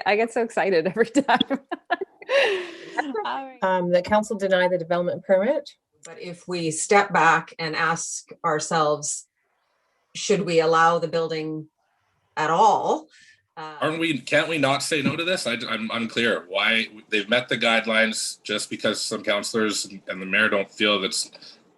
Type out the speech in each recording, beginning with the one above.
I get so excited every time. The council deny the development permit. But if we step back and ask ourselves, should we allow the building at all? Can't we not say no to this? I'm unclear why they've met the guidelines. Just because some councillors and the mayor don't feel that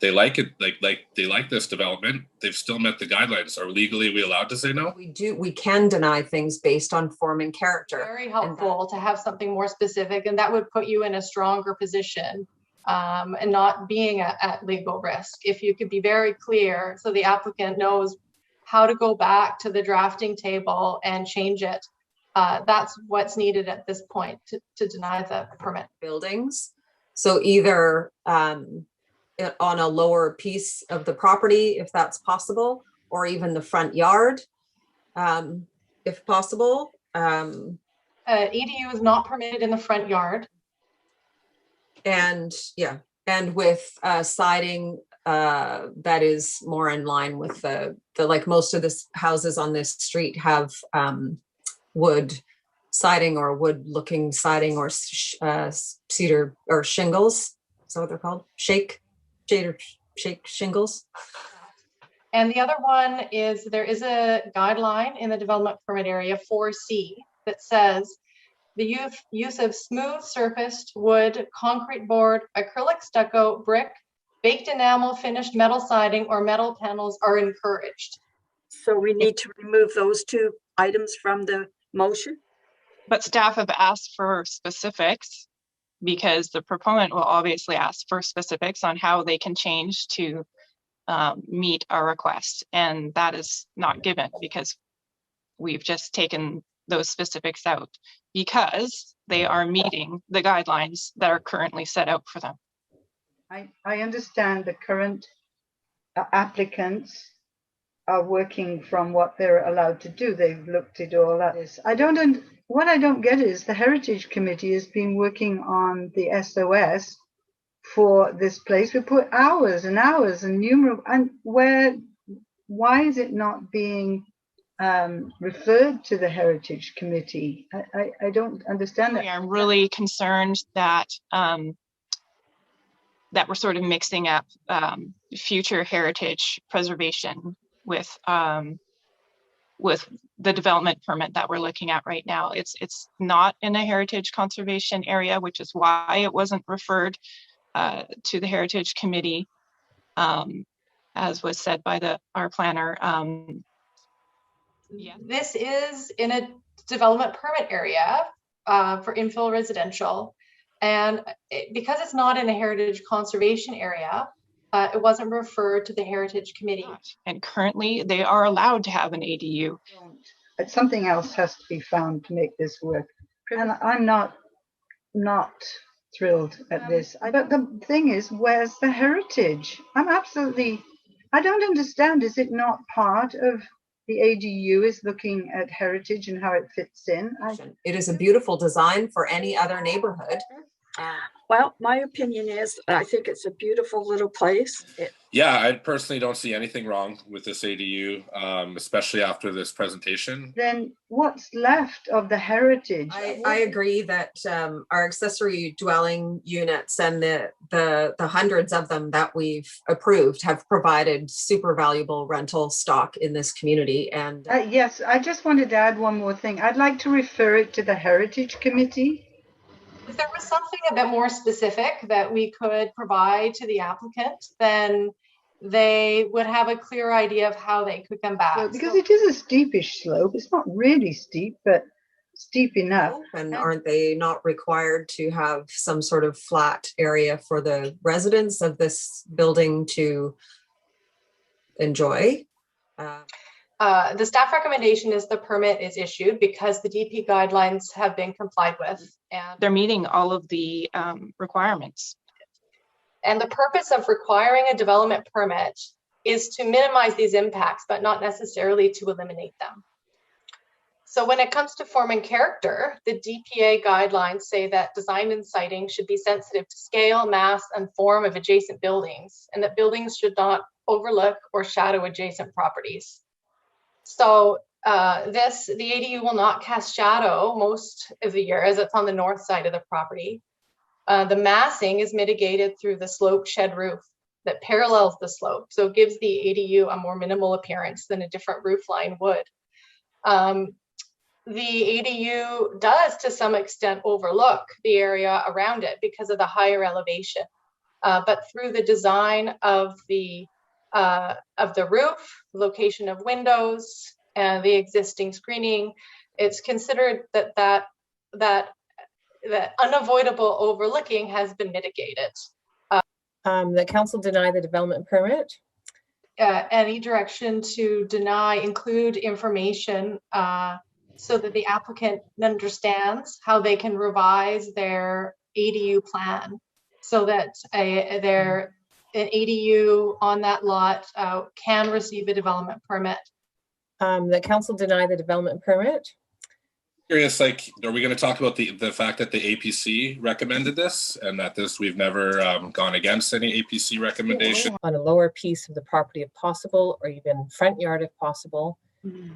they like it, like they like this development, they've still met the guidelines. Are legally we allowed to say no? We can deny things based on form and character. Very helpful to have something more specific, and that would put you in a stronger position and not being at legal risk. If you could be very clear so the applicant knows how to go back to the drafting table and change it. That's what's needed at this point to deny the permit. Buildings. So either on a lower piece of the property, if that's possible, or even the front yard, if possible. EDU is not permitted in the front yard. And yeah, and with siding that is more in line with the like most of the houses on this street have wood siding or wood looking siding or cedar or shingles. Is that what they're called? Shake shingles. And the other one is there is a guideline in the development permit area 4C that says the use of smooth surfaced wood, concrete board, acrylic stucco, brick, baked enamel, finished metal siding, or metal panels are encouraged. So we need to remove those two items from the motion? But staff have asked for specifics because the proponent will obviously ask for specifics on how they can change to meet our request. And that is not given because we've just taken those specifics out because they are meeting the guidelines that are currently set out for them. I understand the current applicants are working from what they're allowed to do. They've looked at all that. What I don't get is the Heritage Committee has been working on the SOS for this place. We put hours and hours and why is it not being referred to the Heritage Committee? I don't understand that. I'm really concerned that that we're sort of mixing up future heritage preservation with the development permit that we're looking at right now. It's not in a heritage conservation area, which is why it wasn't referred to the Heritage Committee, as was said by our planner. Yeah. This is in a development permit area for infill residential. And because it's not in a heritage conservation area, it wasn't referred to the Heritage Committee. And currently they are allowed to have an ADU. But something else has to be found to make this work. And I'm not thrilled at this. But the thing is, where's the heritage? I don't understand. Is it not part of the ADU is looking at heritage and how it fits in? It is a beautiful design for any other neighborhood. Well, my opinion is I think it's a beautiful little place. Yeah, I personally don't see anything wrong with this ADU, especially after this presentation. Then what's left of the heritage? I agree that our accessory dwelling units and the hundreds of them that we've approved have provided super valuable rental stock in this community. And yes, I just wanted to add one more thing. I'd like to refer it to the Heritage Committee. If there was something a bit more specific that we could provide to the applicant, then they would have a clear idea of how they could come back. Well, because it is a steepish slope. It's not really steep, but steep enough. And aren't they not required to have some sort of flat area for the residents of this building to enjoy? The staff recommendation is the permit is issued because the DP guidelines have been complied with. And they're meeting all of the requirements. And the purpose of requiring a development permit is to minimize these impacts, but not necessarily to eliminate them. So when it comes to form and character, the DPA guidelines say that design and siting should be sensitive to scale, mass, and form of adjacent buildings, and that buildings should not overlook or shadow adjacent properties. So the ADU will not cast shadow most of the year as it's on the north side of the property. The massing is mitigated through the slope shed roof that parallels the slope. So it gives the ADU a more minimal appearance than a different roof line would. The ADU does to some extent overlook the area around it because of the higher elevation. But through the design of the roof, location of windows, and the existing screening, it's considered that unavoidable overlooking has been mitigated. The council deny the development permit. Any direction to deny include information so that the applicant understands how they can revise their ADU plan so that an ADU on that lot can receive a development permit. The council deny the development permit. Curious, like, are we going to talk about the fact that the APC recommended this and that we've never gone against any APC recommendation? On a lower piece of the property if possible, or even front yard if possible,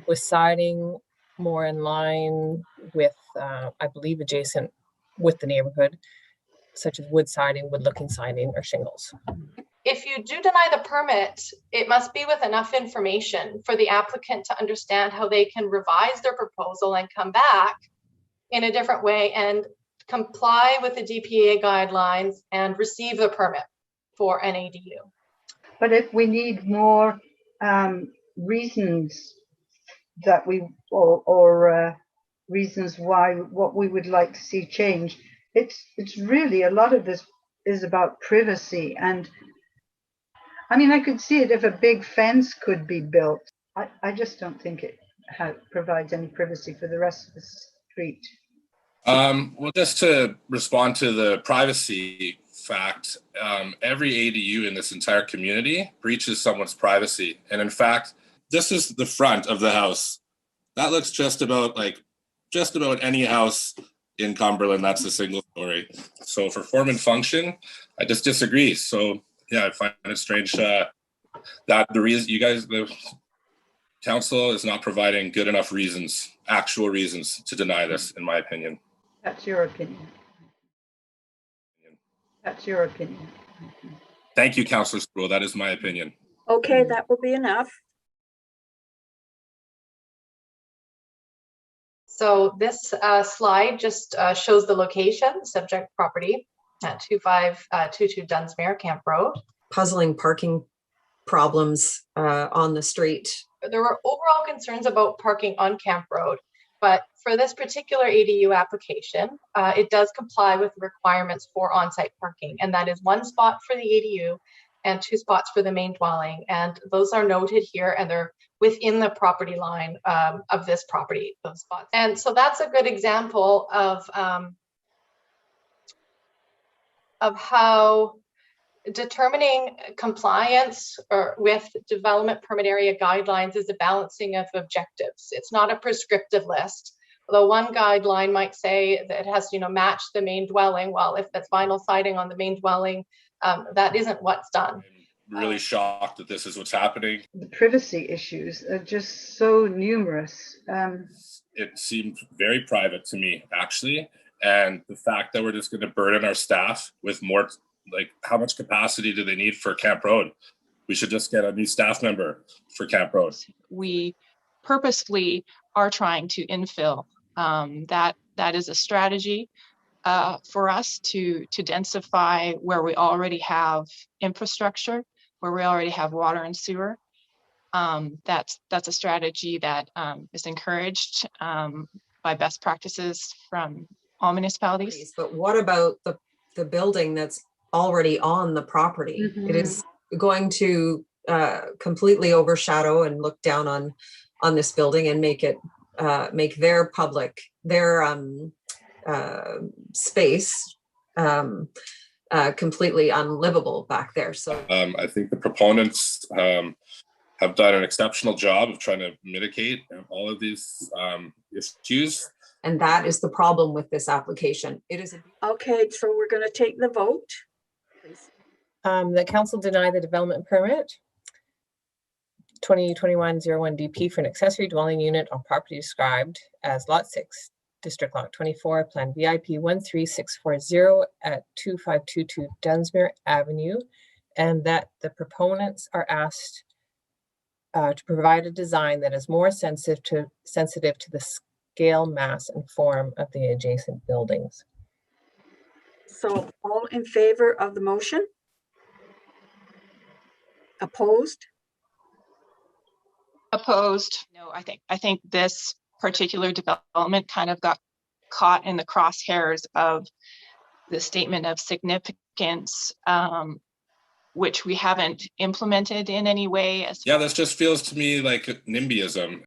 with siding more in line with, I believe, adjacent with the neighborhood, such as wood siding, wood looking siding, or shingles. If you do deny the permit, it must be with enough information for the applicant to understand how they can revise their proposal and come back in a different way and comply with the DPA guidelines and receive the permit for an ADU. But if we need more reasons that or reasons why what we would like to see change, it's really a lot of this is about privacy. And I mean, I could see it if a big fence could be built. I just don't think it provides any privacy for the rest of the street. Well, just to respond to the privacy fact, every ADU in this entire community breaches someone's privacy. And in fact, this is the front of the house. That looks just about any house in Cumberland that's a single story. So for form and function, I just disagree. So yeah, I find it strange that the reason the council is not providing good enough reasons, actual reasons to deny this, in my opinion. That's your opinion. That's your opinion. Thank you, Councillor Sproul. That is my opinion. Okay, that will be enough. So this slide just shows the location, subject property at 2522 Dunsmuir Camp Road. Puzzling parking problems on the street. There were overall concerns about parking on Camp Road, but for this particular ADU application, it does comply with the requirements for on-site parking, and that is 1 spot for the ADU and 2 spots for the main dwelling. And those are noted here, and they're within the property line of this property, those spots. And so that's a good example of how determining compliance or with development permit area guidelines is a balancing of objectives. It's not a prescriptive list. Although one guideline might say that it has to, match the main dwelling. Well, if that's vinyl siding on the main dwelling, that isn't what's done. I'm really shocked that this is what's happening. The privacy issues are just so numerous. It seemed very private to me, actually. And the fact that we're just going to burden our staff with more, like, how much capacity do they need for Camp Road? We should just get a new staff member for Camp Road. We purposefully are trying to infill. That is a strategy for us to densify where we already have infrastructure, where we already have water and sewer. That's a strategy that is encouraged by best practices from all municipalities. But what about the building that's already on the property? Mm-hmm. It is going to completely overshadow and look down on this building and make it make their space completely unlivable back there. So I think the proponents have done an exceptional job of trying to mitigate all of these issues. And that is the problem with this application. It is Okay, so we're going to take the vote. Please. The council deny the development permit. 2021-01 DP for an accessory dwelling unit on property described as Lot 6, District Lot 24, Plan VIP 13640 at 2522 Dunsmuir Avenue, and that the proponents are asked to provide a design that is more sensitive to the scale, mass, and form of the adjacent buildings. So all in favor of the motion? Opposed? Opposed? No, I think this particular development kind of got caught in the crosshairs of the statement of significance, which we haven't implemented in any way. Yeah, this just feels to me like NIMBYism.